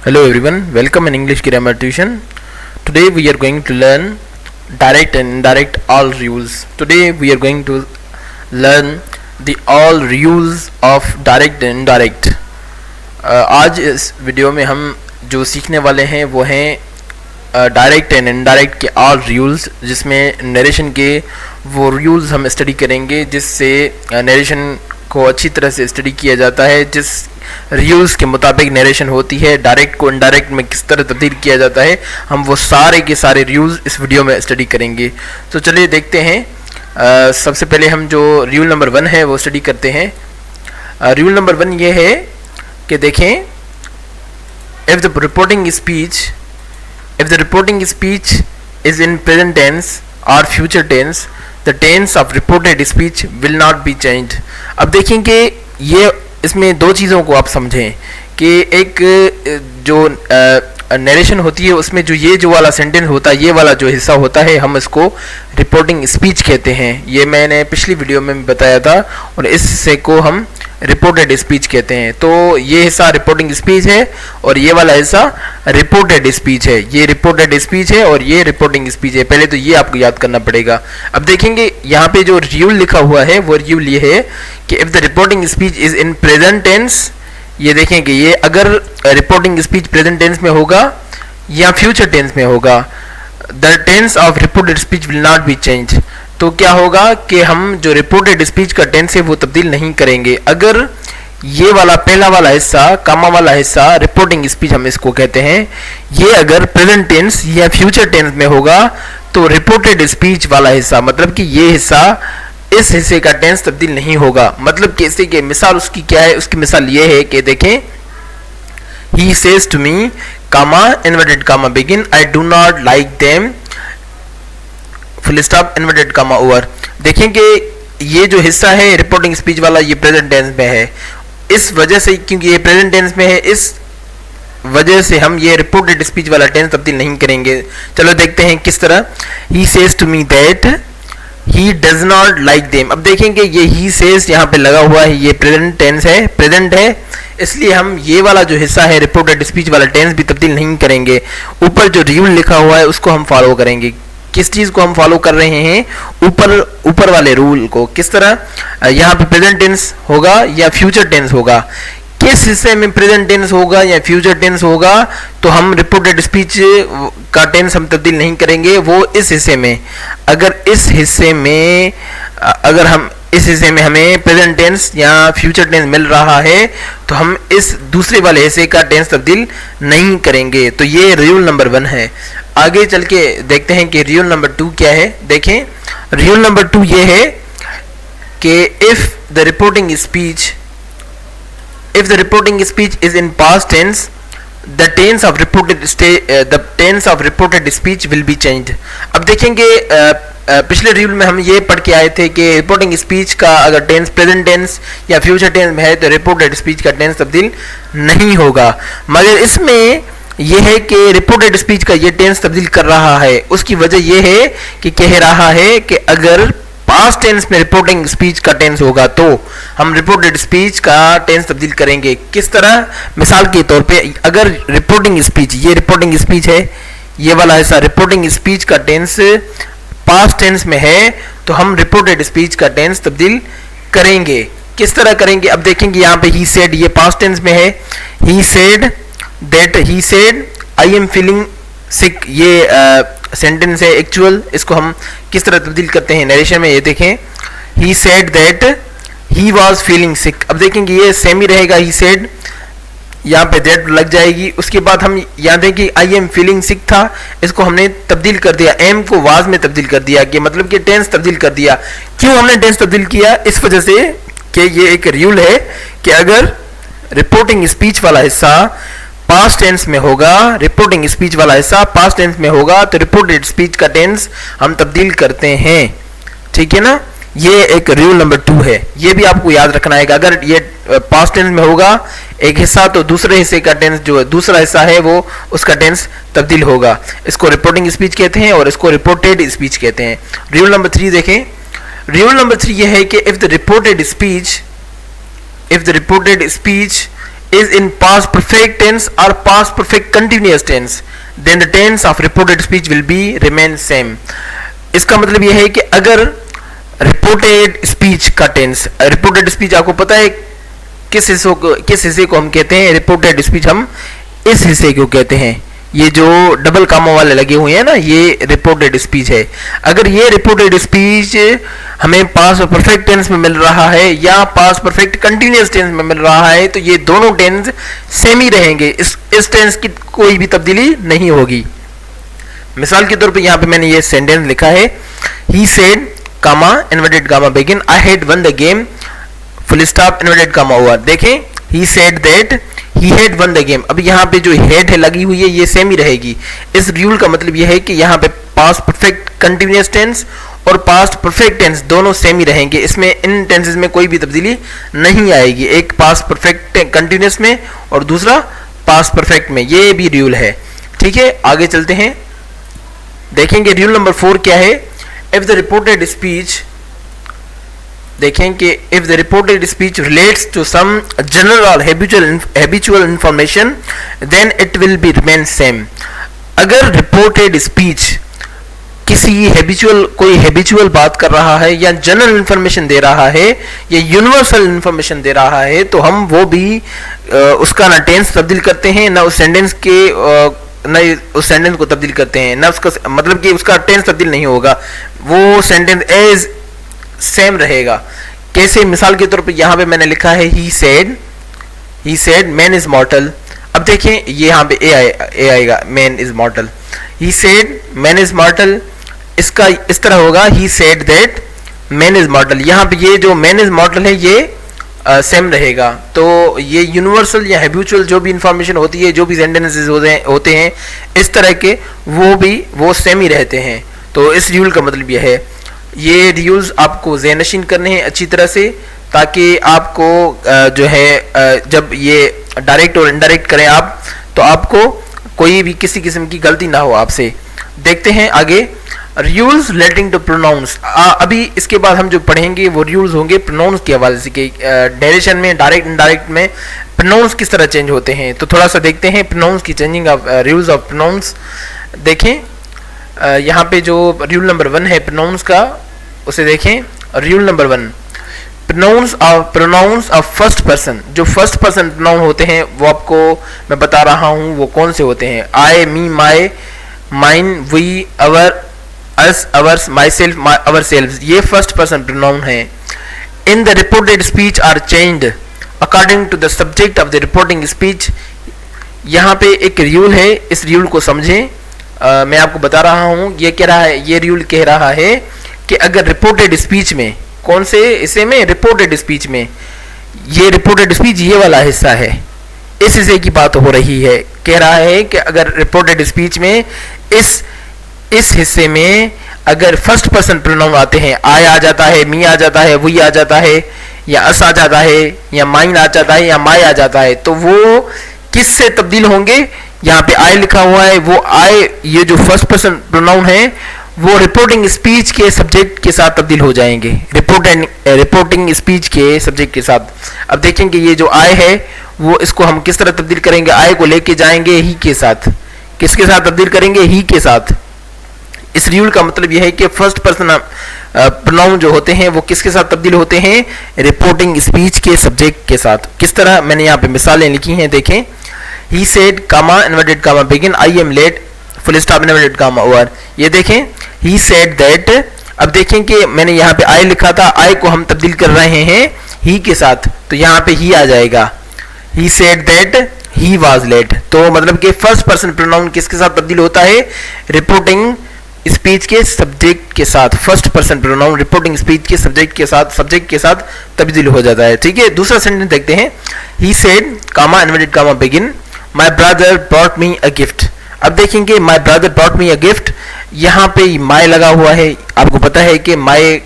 Hello everyone, welcome in English Grammar Tuition. Today we are going to learn direct and indirect all rules. Today we are going to learn the all rules of direct and indirect. आज इस video में हम जो सीखने वाले हैं वो हैं डायरेक्ट एंड इनडायरेक्ट के ऑल रूल्स, जिसमें नरेशन के वो रूल्स हम स्टडी करेंगे जिससे नरेशन को अच्छी तरह से स्टडी किया जाता है, जिस रूल्स के मुताबिक नरेशन होती है। डायरेक्ट को इनडायरेक्ट में किस तरह तब्दील किया जाता है, हम वो सारे के सारे रूल्स इस वीडियो में स्टडी करेंगे। तो चलिए देखते हैं। सबसे पहले हम जो रूल नंबर 1 है वो स्टडी करते हैं। रूल नंबर 1 ये है कि देखें, if the reporting speech is in present tense और future tense, the tense of reported speech will not be changed. अब देखेंगे ये इसमें दो चीज़ों को आप समझें कि एक जो नरेशन होती है उसमें जो वाला सेंटेंस होता है, ये वाला जो हिस्सा होता है, हम इसको रिपोर्टिंग स्पीच कहते हैं। ये मैंने पिछली वीडियो में बताया था, और इस हिस्से को हम रिपोर्टेड स्पीच कहते हैं। तो ये हिस्सा रिपोर्टिंग स्पीच है और ये वाला हिस्सा रिपोर्टेड स्पीच है। ये रिपोर्टेड स्पीच है और ये रिपोर्टिंग स्पीच है। पहले तो ये आपको याद करना पड़ेगा। अब देखेंगे यहाँ पे जो रूल लिखा हुआ है वो रूल ये है कि if the reporting speech is in present tense, ये देखेंगे ये अगर रिपोर्टिंग स्पीच प्रेजेंट टेंस में होगा या फ्यूचर टेंस में होगा, the tense of reported speech will not be change. तो क्या होगा कि हम जो रिपोर्टेड स्पीच का टेंस है वो तब्दील नहीं करेंगे। अगर ये वाला पहला वाला हिस्सा, कामा वाला हिस्सा, रिपोर्टिंग स्पीच हम इसको कहते हैं, ये अगर प्रेजेंट टेंस या फ्यूचर टेंस में होगा तो रिपोर्टेड स्पीच वाला हिस्सा, मतलब कि ये हिस्सा, इस हिस्से का टेंस तब्दील नहीं होगा। मतलब कि इससे मिसाल उसकी क्या है, उसकी मिसाल ये है कि देखें, he says to me, comma, inverted comma begin, I do not like them, full stop, inverted comma over. देखें कि ये जो हिस्सा है रिपोर्टिंग स्पीच वाला, ये प्रेजेंट टेंस में है। इस वजह से, क्योंकि ये प्रेजेंट टेंस में है, इस वजह से हम ये रिपोर्टेड स्पीच वाला टेंस तब्दील नहीं करेंगे। चलो देखते हैं किस तरह। He says to me that he does not like them. अब देखेंगे ये ही सेज यहाँ पे लगा हुआ है, ये प्रेजेंट टेंस है, प्रेजेंट है, इसलिए हम ये वाला जो हिस्सा है रिपोर्टेड स्पीच वाला टेंस भी तब्दील नहीं करेंगे। ऊपर जो रूल लिखा हुआ है उसको हम फॉलो करेंगे। किस चीज को हम फॉलो कर रहे हैं? ऊपर वाले रूल को। किस तरह? यहाँ पे प्रेजेंट टेंस होगा या फ्यूचर टेंस होगा, किस हिस्से में प्रेजेंट टेंस होगा या फ्यूचर टेंस होगा, तो हम रिपोर्टेड स्पीच का टेंस हम तब्दील नहीं करेंगे, वो इस हिस्से में। अगर इस हिस्से में हमें प्रेजेंट टेंस या फ्यूचर टेंस मिल रहा है तो हम इस दूसरे वाले हिस्से का टेंस तब्दील नहीं करेंगे। तो ये रूल नंबर 1 है। आगे चल के देखते हैं कि रूल नंबर 2 क्या है। देखें, रूल नंबर 2 ये है कि if the reporting speech is in past tense, the tense of reported speech will be changed। अब देखेंगे पिछले रूल में हम ये पढ़ के आए थे कि रिपोर्टिंग स्पीच का अगर टेंस प्रेजेंट टेंस या फ्यूचर टेंस में है तो रिपोर्टेड स्पीच का टेंस तब्दील नहीं होगा। मगर इसमें यह है कि रिपोर्टेड स्पीच का ये टेंस तब्दील कर रहा है। उसकी वजह यह है कि कह रहा है कि अगर पास्ट टेंस में रिपोर्टिंग स्पीच का टेंस होगा तो हम रिपोर्टेड स्पीच का टेंस तब्दील करेंगे। किस तरह? मिसाल के तौर पे, अगर रिपोर्टिंग स्पीच, ये रिपोर्टिंग स्पीच है, ये वाला हिस्सा रिपोर्टिंग स्पीच का टेंस पास्ट टेंस में है तो हम रिपोर्टेड स्पीच का टेंस तब्दील करेंगे। किस तरह करेंगे? अब देखेंगे यहाँ पे ही सेड, ये पास्ट टेंस में है, he said that, he said I am feeling सिक, ये सेंटेंस है एक्चुअल। इसको हम किस तरह तब्दील करते हैं नरेशन में, ये देखें, he said that he was feeling सिक। अब देखेंगे ये सेम ही रहेगा, ही सेड, यहाँ पे दैट लग जाएगी। उसके बाद हम यहाँ देखें आई एम फीलिंग सिक था, इसको हमने तब्दील कर दिया, एम को वाज में तब्दील कर दिया, कि मतलब कि टेंस तब्दील कर दिया। क्यों हमने टेंस तब्दील किया? इस वजह से कि ये एक रूल है कि अगर रिपोर्टिंग स्पीच वाला हिस्सा पास्ट टेंस में होगा, रिपोर्टिंग स्पीच वाला हिस्सा पास्ट टेंस में होगा तो रिपोर्टेड स्पीच का टेंस हम तब्दील करते हैं। ठीक है ना? ये एक रूल नंबर 2 है। ये भी आपको याद रखना है कि अगर ये पास्ट टेंस में होगा एक हिस्सा तो दूसरे हिस्से का टेंस, जो दूसरा हिस्सा है वो उसका टेंस तब्दील होगा। इसको रिपोर्टिंग स्पीच कहते हैं और इसको रिपोर्टेड स्पीच कहते हैं। रूल नंबर 3 देखें। रूल नंबर 3 ये है कि if the reported speech is in past perfect tense or past perfect continuous tense, then the tense of reported speech will be remain same. इसका मतलब यह है कि अगर रिपोर्टेड स्पीच का टेंस, रिपोर्टेड स्पीच आपको पता है किस हिस्से को हम कहते हैं, रिपोर्टेड स्पीच हम इस हिस्से को कहते हैं, ये जो डबल कामा वाले लगे हुए हैं ना, ये रिपोर्टेड स्पीच है। अगर ये रिपोर्टेड स्पीच हमें पास्ट परफेक्ट टेंस में मिल रहा है या पास्ट परफेक्ट कंटिन्यूअस टेंस में मिल रहा है, तो ये दोनों टेंस सेम ही रहेंगे, इस टेंस की कोई भी तब्दीली नहीं होगी। मिसाल के तौर पे यहाँ पे मैंने ये सेंटेंस लिखा है, he said comma inverted comma begin I had won the game full stop inverted comma over. देखें, he said that he had won the game. अब यहाँ पे जो हेड है लगी हुई है ये सेम ही रहेगी। इस रूल का मतलब यह है कि यहाँ पे पास्ट परफेक्ट कंटिन्यूअस टेंस और पास्ट परफेक्ट टेंस दोनों सेम ही रहेंगे, इसमें इन टेंसेस में कोई भी तब्दीली नहीं आएगी, एक पास्ट परफेक्ट कंटिन्यूअस में और दूसरा पास्ट परफेक्ट में, ये भी रूल है। ठीक है, आगे चलते हैं, देखेंगे रूल नंबर 4 क्या है। इफ द रिपोर्टेड स्पीच, देखें कि if the reported speech relates to some general और habitual information then it will be remain same. अगर रिपोर्टेड स्पीच कोई हैबिचुअल बात कर रहा है या जनरल इंफॉर्मेशन दे रहा है या यूनिवर्सल इंफॉर्मेशन दे रहा है, तो हम वो भी उसका ना टेंस तब्दील करते हैं, ना उस सेंटेंस को तब्दील करते हैं, ना उसका मतलब कि उसका टेंस तब्दील नहीं होगा, वो सेंटेंस एज सेम रहेगा। कैसे? मिसाल के तौर पे यहाँ पे मैंने लिखा है ही सेड मैन इज मॉर्टल। अब देखें ये यहाँ पे ए आएगा, man is मॉर्टल। He said man is मॉर्टल, इसका इस तरह होगा ही सेड दैट मैन इज मॉर्टल। यहाँ पे ये जो मैन इज मॉर्टल है ये सेम रहेगा। तो ये यूनिवर्सल या हैबिचुअल जो भी इंफॉर्मेशन होती है, जो भी सेंटेंसेस होते हैं इस तरह के, वो सेम ही रहते हैं। तो इस रूल का मतलब यह है, ये रूल्स आपको ज़हनशीन करने हैं अच्छी तरह से, ताकि आपको जो है जब ये डायरेक्ट और इनडायरेक्ट करें आप, तो आपको कोई भी किसी किस्म की गलती ना हो आपसे। देखते हैं आगे, रूल्स रिलेटिंग टू प्रोनाउंस। अभी इसके बाद हम जो पढ़ेंगे वो रूल्स होंगे प्रोनाउंस के हवाले से, कि डायरेक्शन में, डायरेक्ट इनडायरेक्ट में प्रोनाउंस किस तरह चेंज होते हैं। तो थोड़ा सा देखते हैं प्रोनाउंस की changing of rules of pronouns. देखें यहाँ पे जो रूल नंबर 1 है प्रोनाउंस का, उसे देखें। Rule number 1, pronouns of first person. जो फर्स्ट पर्सन प्रोनाउन होते हैं वो आपको मैं बता रहा हूँ वो कौन से होते हैं। I, me, my, mine, we, our, us, ours, myself, ourself, ये फर्स्ट पर्सन प्रोनाउन है। In the reported speech are changed according to the subject of the reporting speech. यहाँ पे एक रूल है, इस रूल को समझें। मैं आपको बता रहा हूँ, ये कह रहा है, ये रूल कह रहा है कि अगर रिपोर्टेड स्पीच में, कौन से हिस्से में, रिपोर्टेड स्पीच में, ये रिपोर्टेड स्पीच ये वाला हिस्सा है, इस हिस्से की बात हो रही है। कह रहा है कि अगर रिपोर्टेड स्पीच में इस हिस्से में अगर फर्स्ट पर्सन प्रोनाउन आते हैं, आई आ जाता है, मी आ जाता है, वी आ जाता है, या अस आ जाता है, या माइन आ जाता है, या माई आ जाता है, तो वो किस से तब्दील होंगे? यहाँ पे आई लिखा हुआ है, वो आई, ये जो फर्स्ट पर्सन प्रोनाउन है वो रिपोर्टिंग स्पीच के सब्जेक्ट के साथ तब्दील हो जाएंगे, रिपोर्टिंग स्पीच के सब्जेक्ट के साथ। अब देखेंगे ये जो आई है वो, इसको हम किस तरह तब्दील करेंगे? आई को लेके जाएंगे ही के साथ। किसके साथ तब्दील करेंगे? ही के साथ। इस रूल का मतलब यह है कि फर्स्ट पर्सन प्रोनाउन जो होते हैं वो किसके साथ तब्दील होते हैं? रिपोर्टिंग स्पीच के सब्जेक्ट के साथ। किस तरह? मैंने यहाँ पे मिसालें लिखी हैं, देखें। He said comma inverted comma begin I am late full stop inverted comma over. ये देखें, ही सेड दैट। अब देखें कि मैंने यहाँ पे आई लिखा था, आई को हम तब्दील कर रहे हैं ही के साथ, तो यहाँ पे ही आ जाएगा। He said that he was late. तो मतलब कि फर्स्ट पर्सन प्रोनाउन किसके साथ तब्दील होता है? रिपोर्टिंग स्पीच के सब्जेक्ट के साथ। First person pronoun reporting speech के सब्जेक्ट के साथ तब्दील हो जाता है। ठीक है, दूसरा सेंटेंस देखते हैं। He said comma inverted comma begin my brother brought me a gift. अब देखेंगे my brother brought me a gift, यहाँ पे माय लगा हुआ है। आपको पता है कि माय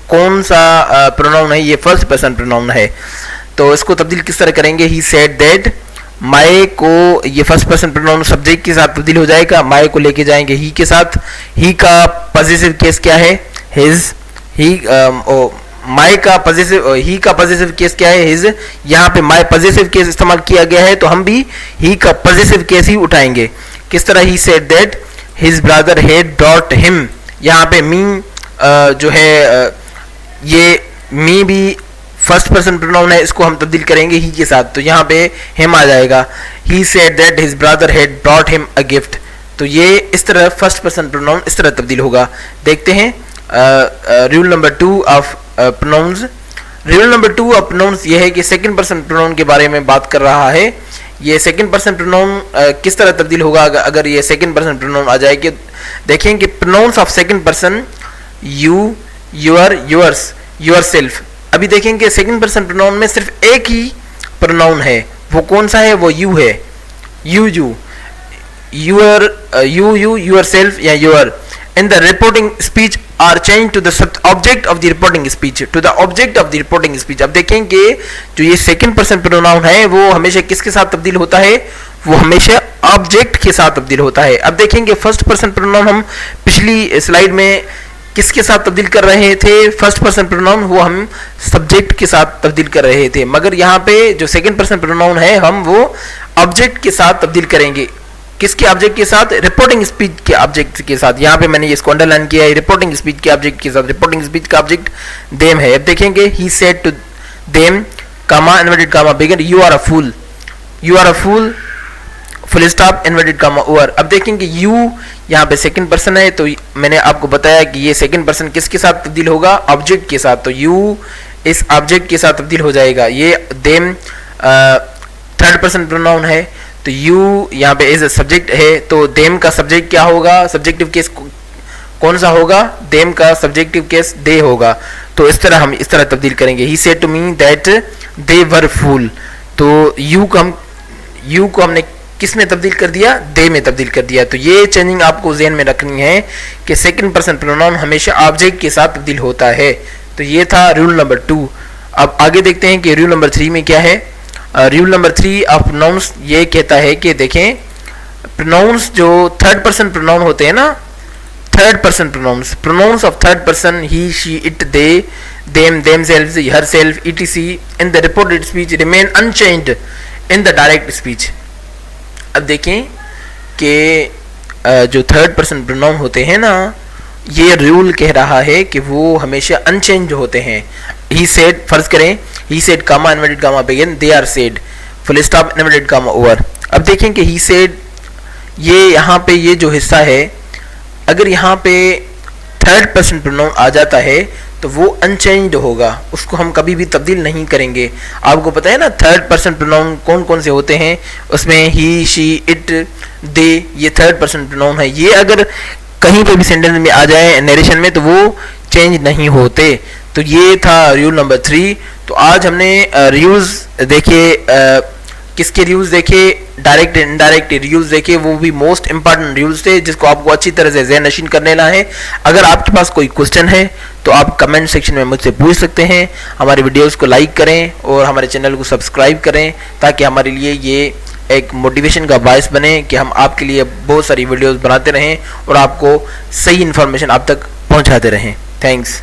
कौन सा प्रोनाउन है? ये फर्स्ट पर्सन प्रोनाउन है। तो इसको तब्दील किस तरह करेंगे? ही सेड दैट, माय को ये फर्स्ट पर्सन प्रोनाउन सब्जेक्ट के साथ तब्दील हो जाएगा, माय को लेके जाएंगे ही के साथ। ही का पॉजिटिव केस क्या है? हिज। ही माय का पॉजिटिव, ही का पॉजिटिव केस क्या है, हिज, यहाँ पे माय पॉजिटिव केस इस्तेमाल किया गया है तो हम भी ही का पॉजिटिव केस ही उठाएंगे। किस तरह, ही said that his brother had brought him, यहाँ पे मी जो है ये मी भी फर्स्ट पर्सन प्रोनाउन है, इसको हम तब्दील करेंगे ही के साथ, तो यहाँ पे हिम आ जाएगा। He said that his brother had brought him a gift, तो ये इस तरह फर्स्ट पर्सन प्रोनाउन इस तरह तब्दील होगा। देखते हैं rule number 2 of pronouns. Rule number 2 of pronouns ये है कि सेकंड पर्सन प्रोनाउन के बारे में बात कर रहा है। ये सेकंड पर्सन प्रोनाउन किस तरह तब्दील होगा अगर ये सेकंड पर्सन प्रोनाउन आ जाए कि देखें कि pronouns of second person you, your, yours, yourself. अभी देखेंगे सेकंड पर्सन प्रोनाउन में सिर्फ एक ही प्रोनाउन है, वो कौन सा है, वो यू है, you, you, your, you, yourself या your. In the reporting speech are changed to the object of the reporting speech, to the object of the reporting speech। अब देखेंगे जो ये सेकंड पर्सन प्रोनाउन है वो हमेशा किसके साथ तब्दील होता है, वो हमेशा ऑब्जेक्ट के साथ तब्दील होता है। अब देखेंगे फर्स्ट पर्सन प्रोनाउन हम पिछली स्लाइड में किसके साथ तब्दील कर रहे थे, फर्स्ट पर्सन प्रोनाउन वो हम सब्जेक्ट के साथ तब्दील कर रहे थे, मगर यहाँ पे जो सेकंड पर्सन प्रोनाउन है हम वो ऑब्जेक्ट के साथ तब्दील करेंगे। किसके ऑब्जेक्ट के साथ, रिपोर्टिंग स्पीच के ऑब्जेक्ट के साथ। यहाँ पे मैंने इसको अंडरलाइन किया है, रिपोर्टिंग स्पीच के ऑब्जेक्ट के साथ। रिपोर्टिंग स्पीच का ऑब्जेक्ट देम है। अब देखेंगे he said to them, comma, inverted comma, begin, you are a fool, you are a fool, full stop, inverted comma, over. अब देखेंगे यू यहाँ पे सेकंड पर्सन है, तो मैंने आपको बताया कि ये सेकंड पर्सन किसके साथ तब्दील होगा, ऑब्जेक्ट के साथ, तो यू इस ऑब्जेक्ट के साथ तब्दील हो जाएगा। ये देम थर्ड पर्सन प्रोनाउन है, तो यू यहाँ पे एज ए सब्जेक्ट है, तो देम का सब्जेक्ट क्या होगा, सब्जेक्टिव केस कौन सा होगा, देम का सब्जेक्टिव केस दे होगा। तो इस तरह हम इस तरह तब्दील करेंगे। He said to me that they were fool, तो यू को हमने किस में तब्दील कर दिया, दे में तब्दील कर दिया। तो ये चेंजिंग आपको ज़हन में रखनी है कि सेकंड पर्सन प्रोनाउन हमेशा ऑब्जेक्ट के साथ तब्दील होता है। तो ये था रूल नंबर 2। अब आगे देखते हैं कि रूल नंबर 3 में क्या है। रूल नंबर 3 ऑफ प्रोनाउंस ये कहता है कि देखें प्रोनाउंस जो थर्ड पर्सन प्रोनाउन होते हैं ना, third person pronouns of third person, he, she, it, they, them, themselves, herself, etc in the reported speech remain unchanged in the direct speech. अब देखें कि जो थर्ड पर्सन प्रोनाउन होते हैं ना, ये रूल कह रहा है कि वो हमेशा अनचेंज होते हैं। ही सेड, फर्ज करें he said comma, inverted comma, begin, they are sad, full stop, inverted comma, over. अब देखें कि ही सेड ये यहाँ पे ये जो हिस्सा है, अगर यहाँ पे थर्ड पर्सन प्रोनाउन आ जाता है तो वो अनचेंज्ड होगा, उसको हम कभी भी तब्दील नहीं करेंगे। आपको पता है ना थर्ड पर्सन प्रोनाउन कौन कौन से होते हैं, उसमें ही, शी, इट, दे, ये थर्ड पर्सन प्रोनाउन है। ये अगर कहीं पे भी सेंटेंस में आ जाए नरेशन में तो वो चेंज नहीं होते। तो ये था रूल नंबर 3। तो आज हमने रूल्स देखे, किसके रूल्स देखे, डायरेक्ट इनडायरेक्ट रूल्स देखे, वो भी मोस्ट इंपॉर्टेंट रूल्स थे जिसको आपको अच्छी तरह से ज़हन नशीन कर लेना है। अगर आपके पास कोई क्वेश्चन है तो आप कमेंट सेक्शन में मुझसे पूछ सकते हैं। हमारे वीडियोस को लाइक करें और हमारे चैनल को सब्सक्राइब करें ताकि हमारे लिए ये एक मोटिवेशन का बायस बने कि हम आपके लिए बहुत सारी वीडियोस बनाते रहें और आपको सही इन्फॉर्मेशन आप तक पहुंचाते रहें। थैंक्स।